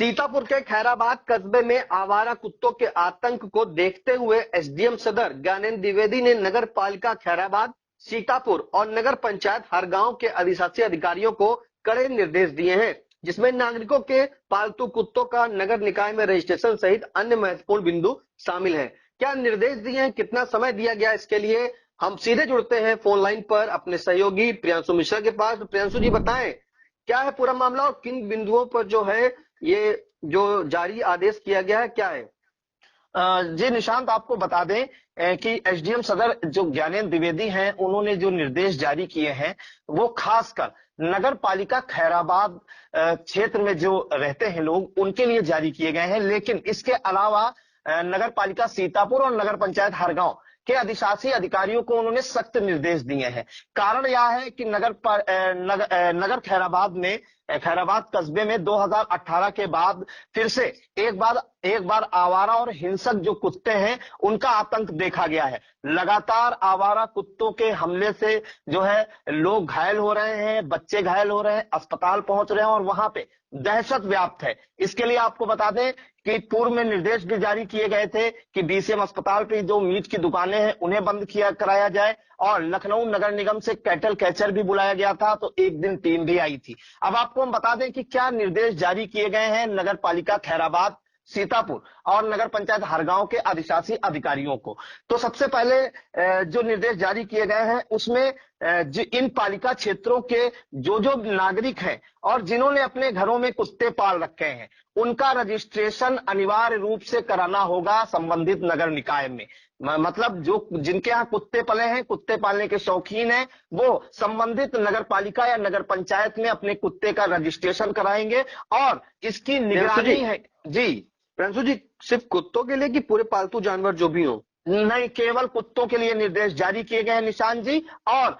सीतापुर के खैराबाद कस्बे में आवारा कुत्तों के आतंक को देखते हुए एसडीएम सदर ज्ञानेंद्र द्विवेदी ने नगर पालिका खैराबाद, सीतापुर और नगर पंचायत हर गांव के अधिशासी अधिकारियों को कड़े निर्देश दिए हैं, जिसमें नागरिकों के पालतू कुत्तों का नगर निकाय में रजिस्ट्रेशन सहित अन्य महत्वपूर्ण बिंदु शामिल है। क्या निर्देश दिए हैं, कितना समय दिया गया, इसके लिए हम सीधे जुड़ते हैं फोन लाइन पर अपने सहयोगी प्रियांशु मिश्रा के पास। तो प्रियांशु जी बताएं, क्या है पूरा मामला और किन बिंदुओं पर जो है ये जो जारी आदेश किया गया है, क्या है? जी निशांत, आपको बता दें कि एसडीएम सदर जो ज्ञानेंद्र द्विवेदी हैं, उन्होंने जो निर्देश जारी किए हैं वो खासकर नगर पालिका खैराबाद क्षेत्र में जो रहते हैं लोग, उनके लिए जारी किए गए हैं। लेकिन इसके अलावा नगर पालिका सीतापुर और नगर पंचायत हरगांव के अधिशासी अधिकारियों को उन्होंने सख्त निर्देश दिए हैं। कारण यह है कि नगर खैराबाद कस्बे में 2018 के बाद फिर से एक बार आवारा और हिंसक जो कुत्ते हैं उनका आतंक देखा गया है। लगातार आवारा कुत्तों के हमले से जो है लोग घायल हो रहे हैं, बच्चे घायल हो रहे हैं, अस्पताल पहुंच रहे हैं और वहां पे दहशत व्याप्त है। इसके लिए आपको बता दें कि पूर्व में निर्देश भी जारी किए गए थे कि डीसीएम अस्पताल पे जो मीट की दुकानें हैं उन्हें बंद कराया जाए, और लखनऊ नगर निगम से कैटल कैचर भी बुलाया गया था, तो एक दिन टीम भी आई थी। अब आपको हम बता दें कि क्या निर्देश जारी किए गए हैं नगर पालिका खैराबाद, सीतापुर और नगर पंचायत हरगांव के अधिशासी अधिकारियों को। तो सबसे पहले जो निर्देश जारी किए गए हैं उसमें इन पालिका क्षेत्रों के जो नागरिक हैं और जिन्होंने अपने घरों में कुत्ते पाल रखे हैं, उनका रजिस्ट्रेशन अनिवार्य रूप से कराना होगा संबंधित नगर निकाय में। मतलब जो जिनके यहाँ कुत्ते पले हैं, कुत्ते पालने के शौकीन हैं, वो संबंधित नगर पालिका या नगर पंचायत में अपने कुत्ते का रजिस्ट्रेशन कराएंगे और इसकी निगरानी है। जी प्रियांशु जी, सिर्फ कुत्तों के लिए कि पूरे पालतू जानवर जो भी हो? नहीं, केवल कुत्तों के लिए निर्देश जारी किए गए हैं निशांत जी। और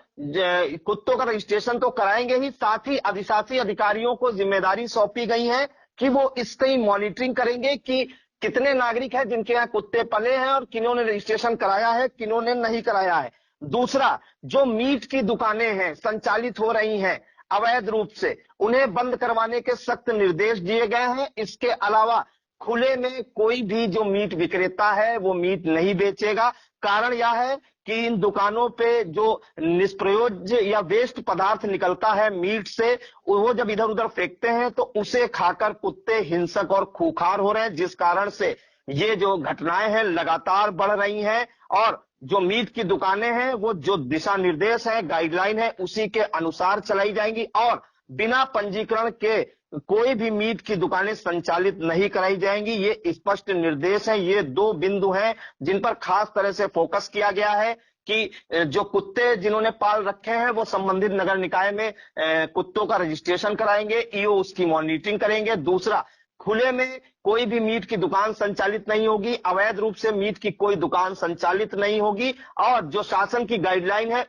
कुत्तों का रजिस्ट्रेशन तो कराएंगे ही, साथ ही अधिशासी अधिकारियों को जिम्मेदारी सौंपी गई है कि वो इसकी मॉनिटरिंग करेंगे कि कितने नागरिक हैं जिनके यहाँ कुत्ते पले हैं और किन्होंने रजिस्ट्रेशन कराया है, किन्होंने नहीं कराया है। दूसरा, जो मीट की दुकानें हैं संचालित हो रही हैं अवैध रूप से, उन्हें बंद करवाने के सख्त निर्देश दिए गए हैं। इसके अलावा खुले में कोई भी जो मीट विक्रेता है वो मीट नहीं बेचेगा। कारण यह है कि इन दुकानों पे जो निष्प्रयोज्य या वेस्ट पदार्थ निकलता है मीट से, वो जब इधर उधर फेंकते हैं तो उसे खाकर कुत्ते हिंसक और खूंखार हो रहे हैं, जिस कारण से ये जो घटनाएं हैं लगातार बढ़ रही हैं। और जो मीट की दुकानें हैं वो जो दिशा निर्देश है, गाइडलाइन है, उसी के अनुसार चलाई जाएंगी और बिना पंजीकरण के कोई भी मीट की दुकानें संचालित नहीं कराई जाएंगी। ये स्पष्ट निर्देश हैं। ये दो बिंदु हैं जिन पर खास तरह से फोकस किया गया है कि जो कुत्ते जिन्होंने पाल रखे हैं वो संबंधित नगर निकाय में कुत्तों का रजिस्ट्रेशन कराएंगे, ईओ उसकी मॉनिटरिंग करेंगे। दूसरा, खुले में कोई भी मीट की दुकान संचालित नहीं होगी, अवैध रूप से मीट की कोई दुकान संचालित नहीं होगी और जो शासन की गाइडलाइन है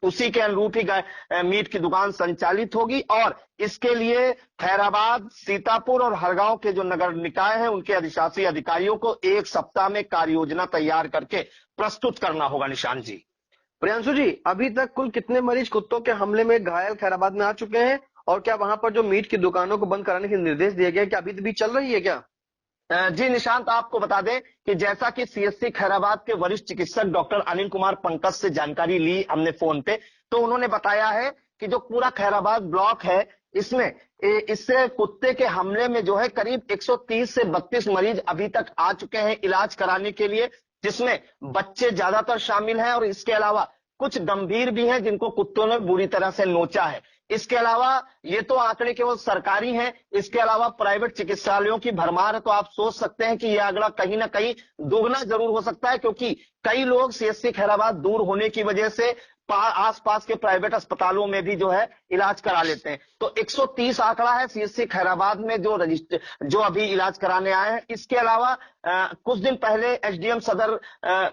उसी के अनुरूप ही मीट की दुकान संचालित होगी। और इसके लिए खैराबाद, सीतापुर और हरगांव के जो नगर निकाय हैं उनके अधिशासी अधिकारियों को एक सप्ताह में कार्य योजना तैयार करके प्रस्तुत करना होगा। निशांत जी। प्रियांशु जी, अभी तक कुल कितने मरीज कुत्तों के हमले में घायल खैराबाद में आ चुके हैं और क्या वहां पर जो मीट की दुकानों को बंद कराने के निर्देश दिए गए, क्या अभी भी चल रही है क्या? जी निशांत, आपको बता दें कि जैसा कि सीएससी खैराबाद के वरिष्ठ चिकित्सक डॉक्टर अनिल कुमार पंकज से जानकारी ली हमने फोन पे, तो उन्होंने बताया है कि जो पूरा खैराबाद ब्लॉक है इसमें इससे कुत्ते के हमले में जो है करीब 130 से 32 मरीज अभी तक आ चुके हैं इलाज कराने के लिए, जिसमें बच्चे ज्यादातर शामिल हैं और इसके अलावा कुछ गंभीर भी हैं जिनको कुत्तों ने बुरी तरह से नोचा है। इसके अलावा ये तो आंकड़े केवल सरकारी हैं, इसके अलावा प्राइवेट चिकित्सालयों की भरमार है। तो आप सोच सकते हैं कि यह आंकड़ा कहीं ना कहीं दोगुना जरूर हो सकता है, क्योंकि कई लोग सीएससी खैराबाद दूर होने की वजह से आसपास के प्राइवेट अस्पतालों में भी जो है इलाज करा लेते हैं। तो 130 आंकड़ा है सीएससी खैराबाद में जो अभी इलाज कराने आए हैं। इसके अलावा कुछ दिन पहले एसडीएम सदर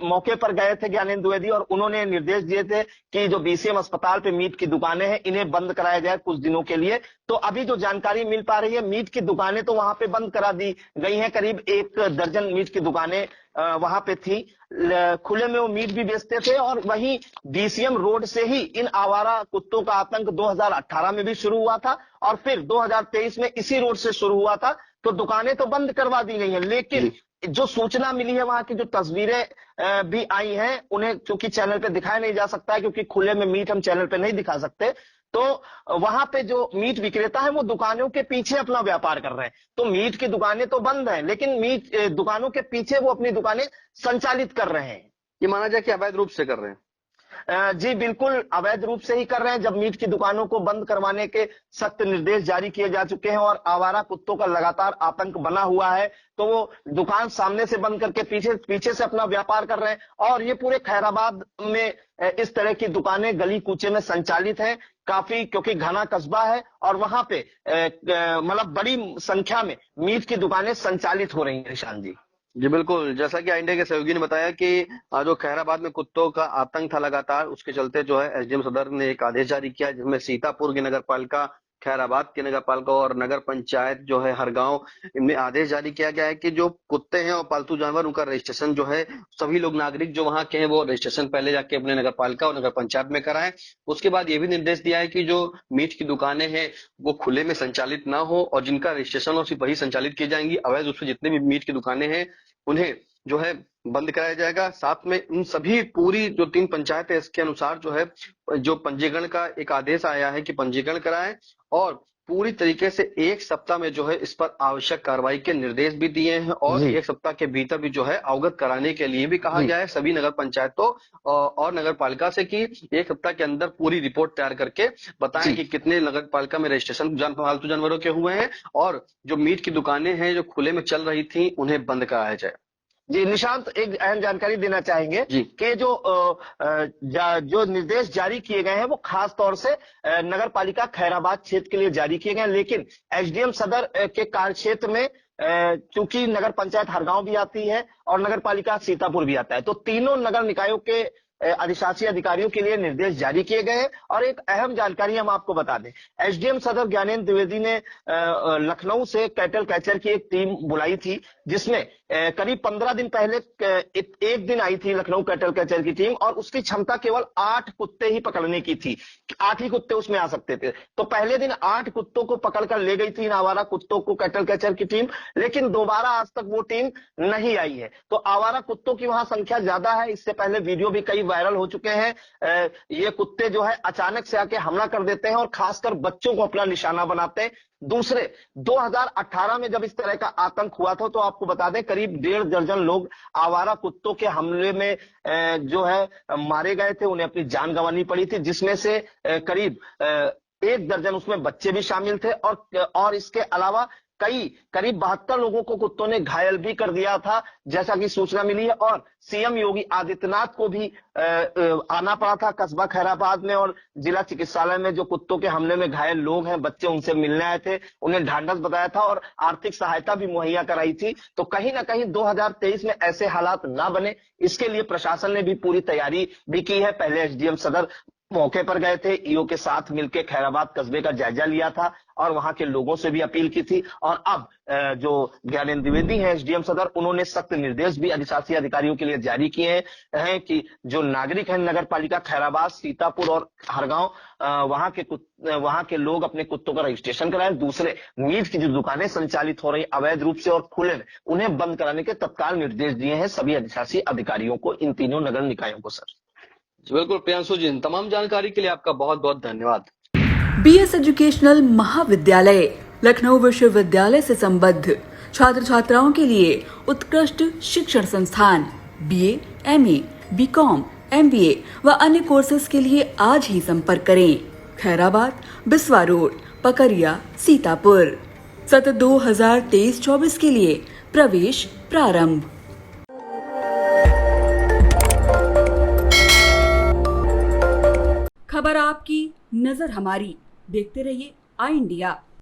मौके पर गए थे ज्ञानेंद्र द्विवेदी, और उन्होंने निर्देश दिए थे कि जो बीसीएम अस्पताल पे मीट की दुकानें हैं इन्हें बंद कराया जाए कुछ दिनों के लिए। तो अभी जो जानकारी मिल पा रही है, मीट की दुकानें तो वहां पे बंद करा दी गई हैं। करीब 1 दर्जन मीट की दुकानें वहां पे थी, खुले में वो मीट भी बेचते थे। और वहीं डीसीएम रोड से ही इन आवारा कुत्तों का आतंक 2018 में भी शुरू हुआ था और फिर 2023 में इसी रोड से शुरू हुआ था। तो दुकानें तो बंद करवा दी गई हैं, लेकिन जो सूचना मिली है, वहां की जो तस्वीरें भी आई हैं, उन्हें चूंकि चैनल पे दिखाया नहीं जा सकता है, क्योंकि खुले में मीट हम चैनल पे नहीं दिखा सकते। तो वहां पे जो मीट विक्रेता है वो दुकानों के पीछे अपना व्यापार कर रहे हैं। तो मीट की दुकानें तो बंद हैं, लेकिन मीट दुकानों के पीछे वो अपनी दुकानें संचालित कर रहे हैं। ये माना जाए कि अवैध रूप से कर रहे हैं। जी बिल्कुल, अवैध रूप से ही कर रहे हैं। जब मीट की दुकानों को बंद करवाने के सख्त निर्देश जारी किए जा चुके हैं और आवारा कुत्तों का लगातार आतंक बना हुआ है, तो वो दुकान सामने से बंद करके पीछे से अपना व्यापार कर रहे हैं। और ये पूरे खैराबाद में इस तरह की दुकानें गली कूचे में संचालित हैं काफी, क्योंकि घना कस्बा है और वहां पे मतलब बड़ी संख्या में मीट की दुकानें संचालित हो रही हैं। निशांत जी जी बिल्कुल, जैसा कि आईएनडी के सहयोगी ने बताया कि जो खैराबाद में कुत्तों का आतंक था लगातार, उसके चलते जो है एसडीएम सदर ने एक आदेश जारी किया, जिसमें सीतापुर की नगर पालिका, खैराबाद की नगर पालिका और नगर पंचायत जो है हर गांव, इनमें आदेश जारी किया गया है कि जो कुत्ते हैं और पालतू जानवर, उनका रजिस्ट्रेशन जो है सभी लोग नागरिक जो वहां के हैं वो रजिस्ट्रेशन पहले जाके अपने नगर पालिका और नगर पंचायत में कराएं। उसके बाद ये भी निर्देश दिया है कि जो मीट की दुकानें हैं वो खुले में संचालित ना हो और जिनका रजिस्ट्रेशन हो सिर्फ वही संचालित की जाएंगी। अवैध रूप से जितने भी मीट की दुकानें हैं उन्हें जो है बंद कराया जाएगा। साथ में इन सभी पूरी जो 3 पंचायत है इसके अनुसार जो है जो पंजीकरण का एक आदेश आया है कि पंजीकरण कराएं और पूरी तरीके से 1 सप्ताह में जो है इस पर आवश्यक कार्रवाई के निर्देश भी दिए हैं और 1 सप्ताह के भीतर भी जो है अवगत कराने के लिए भी कहा गया है सभी नगर पंचायतों और नगर पालिका से कि 1 सप्ताह के अंदर पूरी रिपोर्ट तैयार करके बताएं कि कितने नगर पालिका में रजिस्ट्रेशन पालतू जानवरों के हुए हैं और जो मीट की दुकानें हैं जो खुले में चल रही थी उन्हें बंद कराया जाए। जी निशांत, एक अहम जानकारी देना चाहेंगे कि जो निर्देश जारी किए गए हैं वो खास तौर से नगर पालिका खैराबाद क्षेत्र के लिए जारी किए गए हैं, लेकिन एसडीएम सदर के कार्य क्षेत्र में चूंकि नगर पंचायत हरगांव भी आती है और नगर पालिका सीतापुर भी आता है, तो तीनों नगर निकायों के अधिशासी अधिकारियों के लिए निर्देश जारी किए गए हैं। और एक अहम जानकारी हम आपको बता दें, एसडीएम सदर ज्ञानेंद्र द्विवेदी ने लखनऊ से कैटल कैचर की एक टीम बुलाई थी, जिसमें करीब 15 दिन पहले एक दिन आई थी लखनऊ कैटल कैचर की टीम और उसकी क्षमता केवल 8 कुत्ते ही पकड़ने की थी, 8 ही कुत्ते उसमें आ सकते थे। तो पहले दिन 8 कुत्तों को पकड़कर ले गई थी इन आवारा कुत्तों को कैटल कैचर की टीम, लेकिन दोबारा आज तक वो टीम नहीं आई है। तो आवारा कुत्तों की वहां संख्या ज्यादा है। इससे पहले वीडियो भी कई वायरल हो चुके हैं। ये कुत्ते जो है अचानक से आके हमला कर देते हैं और खासकर बच्चों को अपना निशाना बनाते हैं। दूसरे 2018 में जब इस तरह का आतंक हुआ था तो आपको बता दें करीब 1.5 दर्जन लोग आवारा कुत्तों के हमले में जो है मारे गए थे, उन्हें अपनी जान गंवानी पड़ी थी, जिसमें से करीब 1 दर्जन उसमें बच्चे भी शामिल थे और इसके अलावा करीब 72 लोगों को कुत्तों ने घायल भी कर दिया था, जैसा कि सूचना मिली है। और सीएम योगी आदित्यनाथ को भी आना पड़ा था कस्बा खैराबाद में और जिला चिकित्सालय में। जो कुत्तों के हमले में घायल लोग हैं, बच्चे उनसे मिलने आए थे, उन्हें ढांढस बताया था और आर्थिक सहायता भी मुहैया कराई थी। तो कहीं ना कहीं 2023 में ऐसे हालात ना बने, इसके लिए प्रशासन ने भी पूरी तैयारी भी की है। पहले एसडीएम सदर मौके पर गए थे, ईओ के साथ मिलकर खैराबाद कस्बे का जायजा लिया था और वहां के लोगों से भी अपील की थी। और अब जो ज्ञानेंद्र द्विवेदी हैं एसडीएम सदर, उन्होंने सख्त निर्देश भी अधिशासी अधिकारियों के लिए जारी किए हैं कि जो नागरिक हैं नगर पालिका खैराबाद, सीतापुर और हरगांव, वहां के लोग अपने कुत्तों का रजिस्ट्रेशन कराएं। दूसरे मीट की जो दुकानें संचालित हो रही अवैध रूप से और खुले में, उन्हें बंद कराने के तत्काल निर्देश दिए हैं सभी अधिशासी अधिकारियों को, इन तीनों नगर निकायों को। सर बिल्कुल प्रियांशु जी, तमाम जानकारी के लिए आपका बहुत बहुत धन्यवाद। बीएस एजुकेशनल महाविद्यालय लखनऊ विश्वविद्यालय से संबद्ध छात्र छात्राओं के लिए उत्कृष्ट शिक्षण संस्थान बीए, एमए, बीकॉम, एमबीए व अन्य कोर्सेज के लिए आज ही संपर्क करें। खैराबाद, बिस्वा रोड, पकरिया, सीतापुर। सत्र 2023-24 के लिए प्रवेश प्रारंभ। खबर आपकी, नजर हमारी। देखते रहिए आई इंडिया।